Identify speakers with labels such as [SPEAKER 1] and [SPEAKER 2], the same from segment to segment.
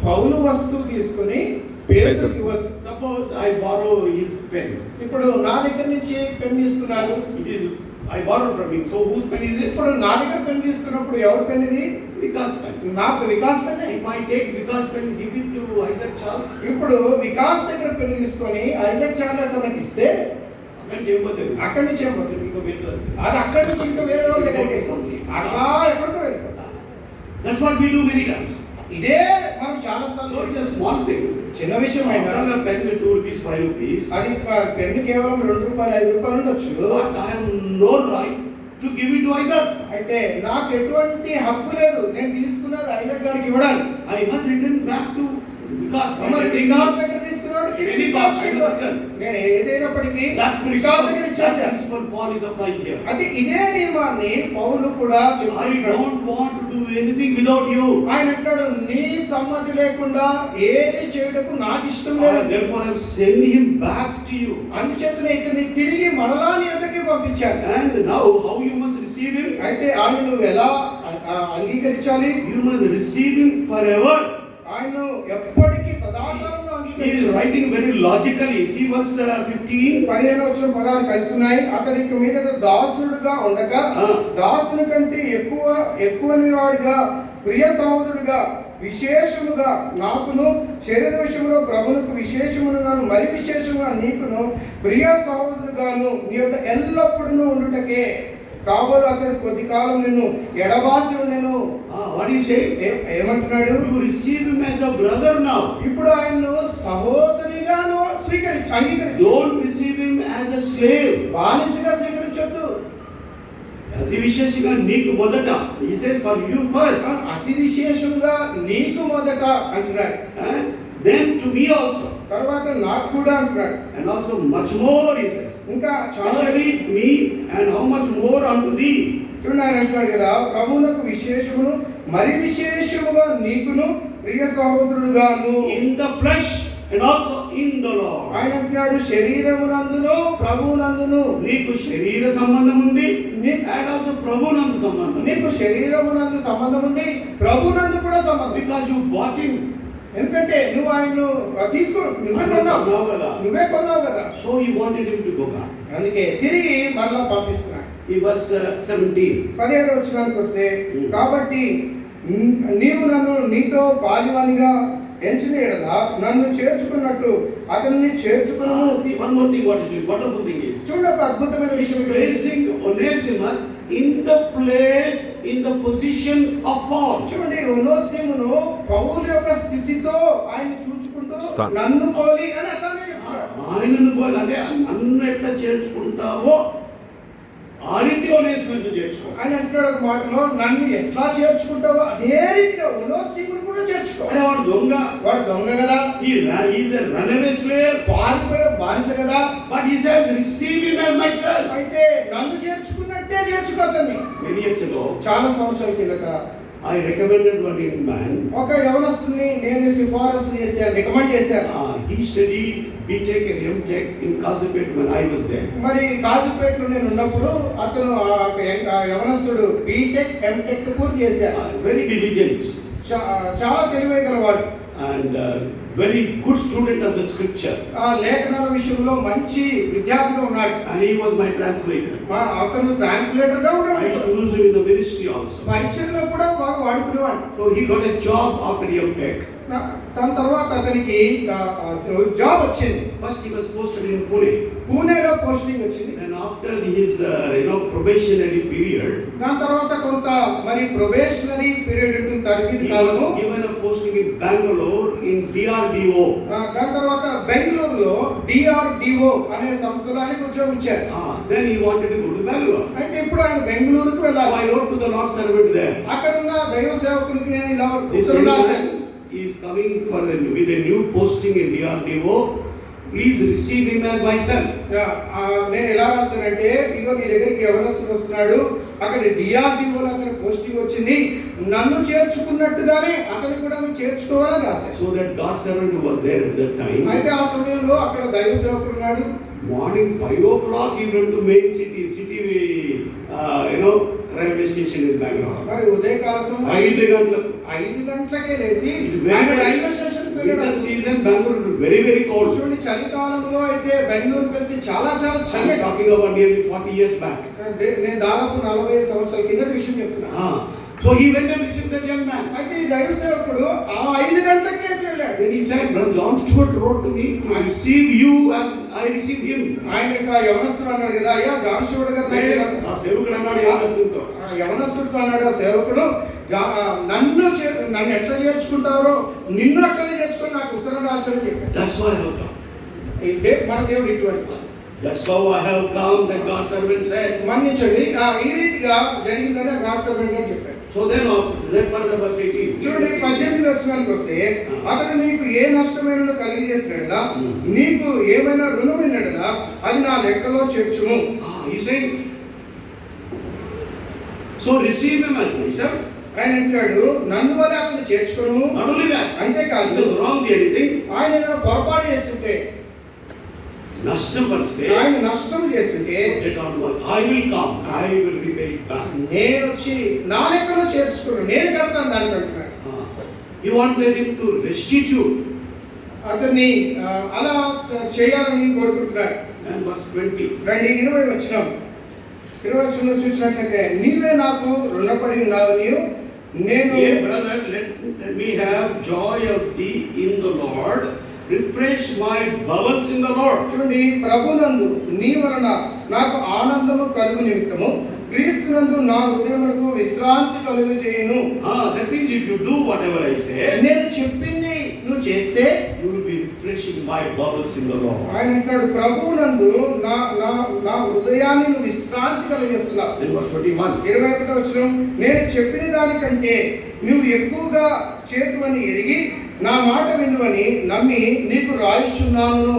[SPEAKER 1] పౌలు వస్తువు తీసుకొని పేతురుకి ఇవ్వద్దు.
[SPEAKER 2] Suppose I borrow his pen.
[SPEAKER 1] ఇప్పుడు నా దగ్గర నుంచి పెన్ తీసుకున్నాను.
[SPEAKER 2] I borrowed from him. So whose pen is it?
[SPEAKER 1] ఇప్పుడు నా దగ్గర పెన్ తీసుకున్నప్పుడు ఎవరి పెన్ ఇది?
[SPEAKER 2] Vikas pen.
[SPEAKER 1] నా Vikas pen.
[SPEAKER 2] If I take Vikas pen, give it to Isaac Charles.
[SPEAKER 1] ఇప్పుడు వికాస్ దగ్గర పెన్ తీసుకొని ఐజాక్ చార్లెస్ అన్నకి ఇస్తే అక్కడి నుంచి ఏమవుతుంది? అది అక్కడి నుంచి ఇంకా వేరే వాళ్ళ దగ్గరికి వెళ్ళిపోతుంది. అట్లా ఎక్కడికో వెళ్ళిపోతాం.
[SPEAKER 2] That's what we do many times.
[SPEAKER 1] ఇదే మనం చాలా సార్లు
[SPEAKER 2] So it's a small thing.
[SPEAKER 1] చిన్న విషయం అయినా
[SPEAKER 2] A pen with 2 rupees, 5 rupees.
[SPEAKER 1] అది పెన్ను కేవలం 2 రూపాయలు 5 రూపాయలు ఉండొచ్చు.
[SPEAKER 2] But I have no right to give it to Isaac.
[SPEAKER 1] అయితే నాకు ఎటువంటి హక్కు లేదు నేను తీసుకున్నది ఐజాక్ గారికి ఇవ్వడానికి.
[SPEAKER 2] I must return back to Vikas.
[SPEAKER 1] మరి వికాస్ దగ్గర తీసుకున్నాడు
[SPEAKER 2] Any cost, I must return.
[SPEAKER 1] నేను ఏదైనప్పటికీ
[SPEAKER 2] That
[SPEAKER 1] వికాస్ దగ్గర ఇచ్చేసాను.
[SPEAKER 2] principle Paul is applying here.
[SPEAKER 1] అంటే ఇదే నియమాన్ని పౌలు కూడా
[SPEAKER 2] I
[SPEAKER 1] చెప్తున్నాడు.
[SPEAKER 2] don't want to do anything without you.
[SPEAKER 1] ఆయన అంటాడు నీ సమ్మతి లేకుండా ఏది చేయటకు నాకు ఇష్టం లేదు.
[SPEAKER 2] Therefore I am sending him back to you.
[SPEAKER 1] అందుచేతనే ఇతన్ని తిరిగి మరలా నీ వద్దకి పంపించాను.
[SPEAKER 2] And now how you must receive him?
[SPEAKER 1] అయితే ఆయన నువ్వు ఎలా అంగీకరించాలి?
[SPEAKER 2] You must receive him forever.
[SPEAKER 1] ఆయన ఎప్పటికీ సదాకాలంలో
[SPEAKER 2] He is
[SPEAKER 1] అంగీకరించాలి.
[SPEAKER 2] writing very logically. See verse 15.
[SPEAKER 1] 15 వచ్చిన పదాలు కలిసి ఉన్నాయి. అతనికి మీదట దాసుడుగా ఉండగా దాసుని కంటే ఎక్కువని వాడిగా ప్రియ సహోదరుడుగా విశేషముగా నాకును శరీర విషయంలో ప్రభువుకు విశేషముగాను మరి విశేషముగా నీకును ప్రియ సహోదరుగాను నీ యొక్క ఎల్లప్పుడూ ఉండుటకే కాబోలు అతడు కొద్ది కాలం నిన్ను ఎడబాసి నేను.
[SPEAKER 2] What do you say?
[SPEAKER 1] ఏమంటున్నాడు?
[SPEAKER 2] You receive him as a brother now.
[SPEAKER 1] ఇప్పుడు ఆయన్ను సహోదరిగాను అంగీకరించు.
[SPEAKER 2] Don't receive him as a slave.
[SPEAKER 1] బానిసగా స్వీకరించొద్దు.
[SPEAKER 2] అతి విశేషంగా నీకు మొదట. He says for you first.
[SPEAKER 1] అతి విశేషంగా నీకు మొదట అంటున్నాడు.
[SPEAKER 2] Then to me also.
[SPEAKER 1] తర్వాత నాకు కూడా అంటున్నాడు.
[SPEAKER 2] And also much more he says.
[SPEAKER 1] ఇంకా చాలా
[SPEAKER 2] Especially me and how much more unto thee.
[SPEAKER 1] చూడండి ఆయన అంటున్నాడు కదా ప్రభువునకు విశేషమును మరి విశేషముగా నీకును ప్రియ సహోదరుడుగాను.
[SPEAKER 2] In the flesh and also in the Lord.
[SPEAKER 1] ఆయన అంటున్నాడు శరీరమునందును ప్రభువునందును.
[SPEAKER 2] నీకు శరీర సంబంధం ఉంది and also ప్రభునందు సంబంధం.
[SPEAKER 1] నీకు శరీరమునందు సంబంధం ఉంది ప్రభువునందు కూడా సంబంధం.
[SPEAKER 2] Because you bought him.
[SPEAKER 1] ఎందుకంటే నువ్వు ఆయన్ను నువ్వే కొన్నావు కదా.
[SPEAKER 2] So he wanted him to go back.
[SPEAKER 1] అందుకే తిరిగి మరలా పంపిస్తున్నాడు.
[SPEAKER 2] See verse 17.
[SPEAKER 1] 17వ వచనానికి వస్తే కాబట్టి నీవు నన్ను నీతో పాలివానిగా ఎంచిన ఎడల నన్ను చేర్చుకున్నట్టు అతన్ని చేర్చుకును.
[SPEAKER 2] See one more thing, what it is wonderful thing is.
[SPEAKER 1] చూడండి ఒక అద్భుతమైన విషయం.
[SPEAKER 2] Placing Onesimus in the place, in the position of Paul.
[SPEAKER 1] చూడండి ఒనేసిమును పౌలు యొక్క స్థితితో ఆయన చూచుకుంటూ నన్ను పోలి అని అట్లానే చెప్తున్నాడు.
[SPEAKER 2] ఆయనను పోలి అంటే నన్ను ఎట్లా చేర్చుకుంటావో ఆ రీతి ఒనేసిమును చేర్చుకో.
[SPEAKER 1] ఆయన అంటున్నాడు ఒక మాటలో నన్ను ఎట్లా చేర్చుకుంటావో అదే రీతిగా ఒనేసిమును కూడా చేర్చుకో.
[SPEAKER 2] అరే వాడు
[SPEAKER 1] దొంగ కదా.
[SPEAKER 2] He is a runaway slave.
[SPEAKER 1] పారిపోయిన బానిస కదా.
[SPEAKER 2] But he says receive him as my son.
[SPEAKER 1] అయితే నన్ను చేర్చుకున్నట్టే చేర్చుకోతండి.
[SPEAKER 2] Many years ago,
[SPEAKER 1] చాలా సంవత్సరాల కిందట
[SPEAKER 2] I recommended one young man.
[SPEAKER 1] ఒక యవనస్తుని నేను సిఫారసు చేశాను, రికమెండ్ చేశాను.
[SPEAKER 2] He studied B.Tech and M.Tech in Kazipet when I was there.
[SPEAKER 1] మరి కాజీపేటలో నేను ఉన్నప్పుడు అతను ఆ యవనస్తుడు బీటెక్ ఎంటెక్ పూర్తి చేశాడు.
[SPEAKER 2] Very diligent.
[SPEAKER 1] చాలా తెలివై గలవాడు.
[SPEAKER 2] And very good student of the scripture.
[SPEAKER 1] ఆ లేఖనాల విషయంలో మంచి విద్యార్థిగా ఉన్నాడు.
[SPEAKER 2] And he was my translator.
[SPEAKER 1] అతను ట్రాన్స్లేటర్ గా
[SPEAKER 2] I
[SPEAKER 1] ఉన్నాడు.
[SPEAKER 2] used to use him in the ministry also.
[SPEAKER 1] పరిచయంలో కూడా బాగా వాడుకునేవాడు.
[SPEAKER 2] So he got a job after M.Tech.
[SPEAKER 1] దాని తర్వాత అతనికి జాబ్ వచ్చింది.
[SPEAKER 2] First he was posted in Pune.
[SPEAKER 1] పూణేలో పోస్టింగ్ వచ్చింది.
[SPEAKER 2] And after his probationary period,
[SPEAKER 1] దాని తర్వాత కొంత మరి ప్రొబేషనరీ పీరియడ్ ఉంటుంది తరఫీదు కాలము.
[SPEAKER 2] given a posting in Bangalore in DRDO.
[SPEAKER 1] దాని తర్వాత బెంగళూరులో DRDO అనే సంస్థలో ఆయనకు ఉద్యోగం ఇచ్చారు.
[SPEAKER 2] Then he wanted to go to Bangalore.
[SPEAKER 1] అయితే ఇప్పుడు ఆయన బెంగళూరుకు వెళ్ళాలి.
[SPEAKER 2] I wrote to the Lord servant there.
[SPEAKER 1] అక్కడ ఉన్న దైవ సేవకునికి నేను ఇలా ఉత్తరం రాశాను.
[SPEAKER 2] He is coming with a new posting in DRDO. Please receive him as my son.
[SPEAKER 1] నేను ఎలా రాస్తానంటే ఇగో నీ దగ్గరికి యవనస్తుడు వస్తున్నాడు, అక్కడ DRDOలో అతని పోస్టింగ్ వచ్చింది, నన్ను చేర్చుకున్నట్టుగానే అతను కూడా నువ్వు చేర్చుకోవాలని రాశాను.
[SPEAKER 2] So that God servant who was there at that time.
[SPEAKER 1] అయితే ఆ సమయంలో అక్కడ దైవ సేవకుడు ఉన్నాడు.
[SPEAKER 2] Morning 5 o'clock he went to main city railway station in Bangalore.
[SPEAKER 1] మరి ఉదయకాల సమయం
[SPEAKER 2] 5 గంటలకు
[SPEAKER 1] 5 గంటలకే లేచి ఆయన రైల్వే
[SPEAKER 2] Winter
[SPEAKER 1] వెళ్ళాడు.
[SPEAKER 2] season, Bangalore is very, very cold.
[SPEAKER 1] చూడండి, చలికాలంలో అయితే బెంగళూరుకి వెళ్తే చాలా చాలా
[SPEAKER 2] I'm
[SPEAKER 1] చలి.
[SPEAKER 2] talking about nearly 40 years back.
[SPEAKER 1] నేను దాదాపు 40 సంవత్సరాల కిందటి విషయం చెప్తున్నా.
[SPEAKER 2] So he went and visited that young man.
[SPEAKER 1] అయితే ఈ దైవ సేవకుడు ఆ 5 గంటలకు లేచి వెళ్ళాడు.
[SPEAKER 2] Then he said, Brother John Stewart wrote to me to receive you as I received him.
[SPEAKER 1] ఆయన యొక్క యవనస్తుడు అన్నాడు కదా, అయ్యా జాన్ స్టూవర్ట్ గారు
[SPEAKER 2] ఆ సేవకుడు అన్నాడు యవనస్తుడితో.
[SPEAKER 1] యవనస్తుడితో అన్నాడు ఆ సేవకుడు, నన్ను ఎట్లా చేర్చుకుంటారో నిన్ను అట్లనే చేర్చుకొని నాకు ఉత్తరం రాశాడని చెప్పాడు.
[SPEAKER 2] That's why I have come.
[SPEAKER 1] ఇదే మన దేవుడు ఇటువంటి.
[SPEAKER 2] That's how I have come, that God's servant said.
[SPEAKER 1] మన్నించండి, ఈ రీతిగా జరిగిందని గాడ్ సర్వెంట్ గారు చెప్పాడు.
[SPEAKER 2] So then further verse 18.
[SPEAKER 1] చూడండి, 18వ వచనానికి వస్తే, అతడు నీకు ఏ నష్టమైనను కలిగి చేసినట్లా నీకు ఏమైనా రుణమైనట్లా అది నా లెక్కలో చేర్చుము.
[SPEAKER 2] He's saying, so receive him as myself.
[SPEAKER 1] ఆయన అంటాడు, నన్ను వల్ల అతను చేర్చుకోను.
[SPEAKER 2] Not only that,
[SPEAKER 1] అంతేకాదు,
[SPEAKER 2] if it's wrong anything,
[SPEAKER 1] ఆయన ఏదైనా పొరపాటు చేస్తుంటే,
[SPEAKER 2] నష్టపరిస్తే,
[SPEAKER 1] ఆయన నష్టం చేస్తుంటే,
[SPEAKER 2] I will come, I will repay it back.
[SPEAKER 1] నేను వచ్చి నా లెక్కలో చేర్చుకోను, నేను కడతాను దాన్ని అంటున్నాడు.
[SPEAKER 2] He wanted him to restitute.
[SPEAKER 1] అతన్ని అలా చేయాలని కోరుకుంటున్నాడు.
[SPEAKER 2] And verse 20.
[SPEAKER 1] రండి, 20 వచనంలో చూసినట్లయితే, నీవే నాకు రుణపడి ఉన్నావు, నేను
[SPEAKER 2] Dear brother, let me have joy of thee in the Lord. Refresh my bowels in the Lord.
[SPEAKER 1] చూడండి, ప్రభునందు నీ వలన నాకు ఆనందము కలుగు నిమిత్తము క్రీస్తునందు నా హృదయమునకు విశ్రాంతి కలుగు చేయును.
[SPEAKER 2] That means if you do whatever I say,
[SPEAKER 1] నేను చెప్పింది నువ్వు చేస్తే,
[SPEAKER 2] you will be refreshing my bowels in the Lord.
[SPEAKER 1] ఆయన అంటాడు, ప్రభువునందు నా నా నా హృదయాన్ని నువ్వు విశ్రాంతి కలిగిస్తున్నావు.
[SPEAKER 2] Then verse 21.
[SPEAKER 1] 21వ వచనం, నేను చెప్పిన దానికంటే నువ్వు ఎక్కువగా చేతువని ఎరిగి నా మాట వినువని నమ్మి నీకు రాయిచున్నాను.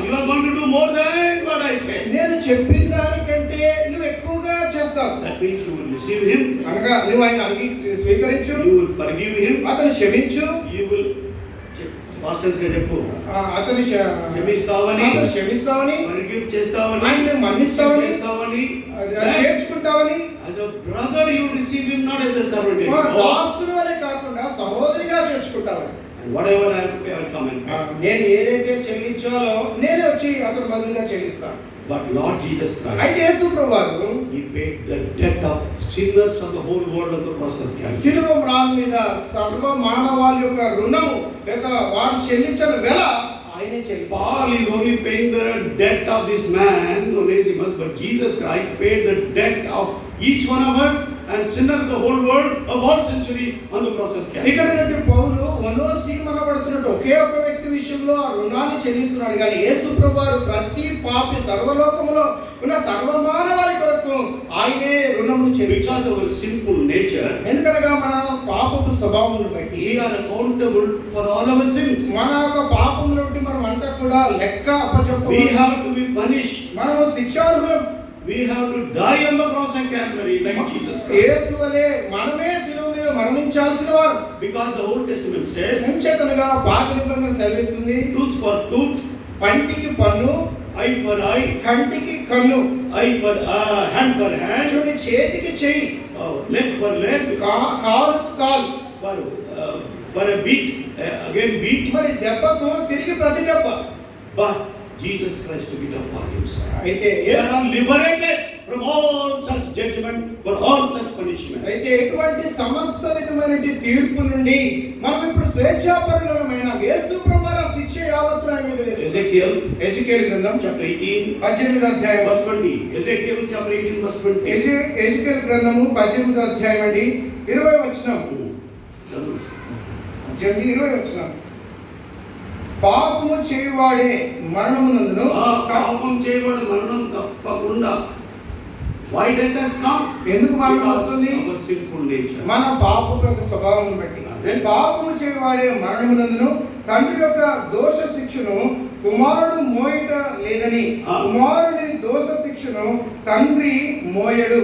[SPEAKER 2] You are going to do more than what I say.
[SPEAKER 1] నేను చెప్పిన దానికంటే నువ్వు ఎక్కువగా చేస్తావు.
[SPEAKER 2] That means you will receive him.
[SPEAKER 1] అనగా నువ్వు ఆయన స్వీకరించు,
[SPEAKER 2] You will forgive him.
[SPEAKER 1] అతను క్షమించు,
[SPEAKER 2] You will past tense గా చెప్పు.
[SPEAKER 1] అతను
[SPEAKER 2] క్షమిస్తావని,
[SPEAKER 1] క్షమిస్తావని,
[SPEAKER 2] forgive చేస్తావని,
[SPEAKER 1] ఆయన మన్నిస్తావని,
[SPEAKER 2] చేస్తావని,
[SPEAKER 1] చేర్చుకుంటావని.
[SPEAKER 2] as a brother you receive him, not as a servant.
[SPEAKER 1] దాసుని వలె కాకుండా సహోదరిగా చేర్చుకుంటావని.
[SPEAKER 2] And whatever I have to pay, I will come and pay.
[SPEAKER 1] నేను ఏదైతే చెల్లించాలో నేనే వచ్చి అతను బదులుగా చెల్లిస్తాను.
[SPEAKER 2] But Lord Jesus Christ,
[SPEAKER 1] అయితే యేసు ప్రభువారు
[SPEAKER 2] He paid the debt of sinners of the whole world on the cross of Calvary.
[SPEAKER 1] శిలువ మ్రాణం మీద సర్వ మానవాళి యొక్క రుణము లేక వారు చెల్లించిన వెల ఆయనే చెల్లి.
[SPEAKER 2] Paul is only paying the debt of this man, Onesimus, but Jesus Christ paid the debt of each one of us and sinners of the whole world of all centuries on the cross of Calvary.
[SPEAKER 1] ఇక్కడ నుండి పౌలు అనబడుతున్నట్టు ఒకే ఒక వ్యక్తి విషయంలో ఆ రుణాన్ని చెల్లిస్తున్నాడు, కానీ యేసు ప్రభువారు ప్రతి పాపి సర్వలోకములో ఉన్న సర్వమానవాళి కొరకు ఆయనే రుణమును చెల్లించాడు.
[SPEAKER 2] Because of our sinful nature,
[SPEAKER 1] ఎందుకనగా మన పాపపు స్వభావమును బట్టి
[SPEAKER 2] we are accountable for all our sins.
[SPEAKER 1] మన యొక్క పాపముల నుండి మనం అంతా కూడా లెక్క అప్పచెప్పాలి.
[SPEAKER 2] We have to be punished.
[SPEAKER 1] మనము శిక్షార్హులం.
[SPEAKER 2] We have to die on the cross of Calvary like Jesus Christ.
[SPEAKER 1] యేసు వలె మనమే శిలువ మీద మరణించాల్సిన వారు.
[SPEAKER 2] Because the Old Testament says,
[SPEAKER 1] ఎంచేతనగా పాత నిబంధన సెలవిస్తుంది,
[SPEAKER 2] tooth for tooth,
[SPEAKER 1] పంటికి పన్ను,
[SPEAKER 2] eye for eye,
[SPEAKER 1] కంటికి కన్ను,
[SPEAKER 2] eye for hand for hand,
[SPEAKER 1] చూడండి చేతికి చెయ్యి,
[SPEAKER 2] leg for leg,
[SPEAKER 1] కాలుకు కాలు,
[SPEAKER 2] for a beat, again beat.
[SPEAKER 1] మరి దెబ్బకు తిరిగి ప్రతి దెబ్బ.
[SPEAKER 2] But Jesus Christ took it upon himself.
[SPEAKER 1] అయితే
[SPEAKER 2] We are liberated from all such judgment, for all such punishment.
[SPEAKER 1] అయితే ఎటువంటి సమస్త విధమైన తీర్పు నుండి మనం ఇప్పుడు స్వేచ్ఛాపరులమైన యేసు ప్రభువారు శిక్ష యావత్తు ఆయన మీద వేశారు. ఎజెకియల్ గ్రంథం
[SPEAKER 2] chapter 18
[SPEAKER 1] 18వ అధ్యాయం
[SPEAKER 2] verse 20. Ezekiel chapter 18 verse 20.
[SPEAKER 1] Ezekiel గ్రంథము 18వ అధ్యాయం అండి 20వ వచనం. 20వ వచనం. పాపము చేయువాడే మరణమునందును,
[SPEAKER 2] పాపం చేయబడి మరణం తప్పకుండా. Why death has come?
[SPEAKER 1] ఎందుకు మరణం వస్తుంది?
[SPEAKER 2] Our sinful nature.
[SPEAKER 1] మన పాపపు యొక్క స్వభావం బట్టి. పాపము చేయువాడే మరణమునందును, తండ్రి యొక్క దోష శిక్షను కుమారుడు మోయట లేదని, కుమారుని దోష శిక్షను తండ్రి మోయడు.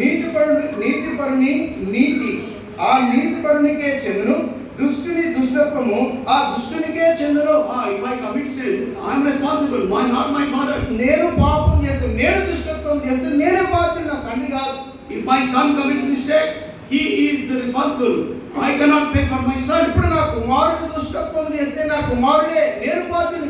[SPEAKER 1] నీతిపరుని నీతి ఆ నీతిపరునికే చెందును, దుష్టుని దుష్టత్వము ఆ దుష్టునికే చెందును.
[SPEAKER 2] If I commit sin, I am responsible. Why not my father?
[SPEAKER 1] నేను పాపం చేస్తే, నేను దుష్టత్వం చేస్తే నేనే బాధ్యుడు, నా తండ్రి కాదు.
[SPEAKER 2] If my son commits mistake, he is responsible. I cannot pay for my son.
[SPEAKER 1] ఇప్పుడు నా కుమారుడు దుష్టత్వం చేస్తే నా కుమారుడే, నేను బాధ్యునిగా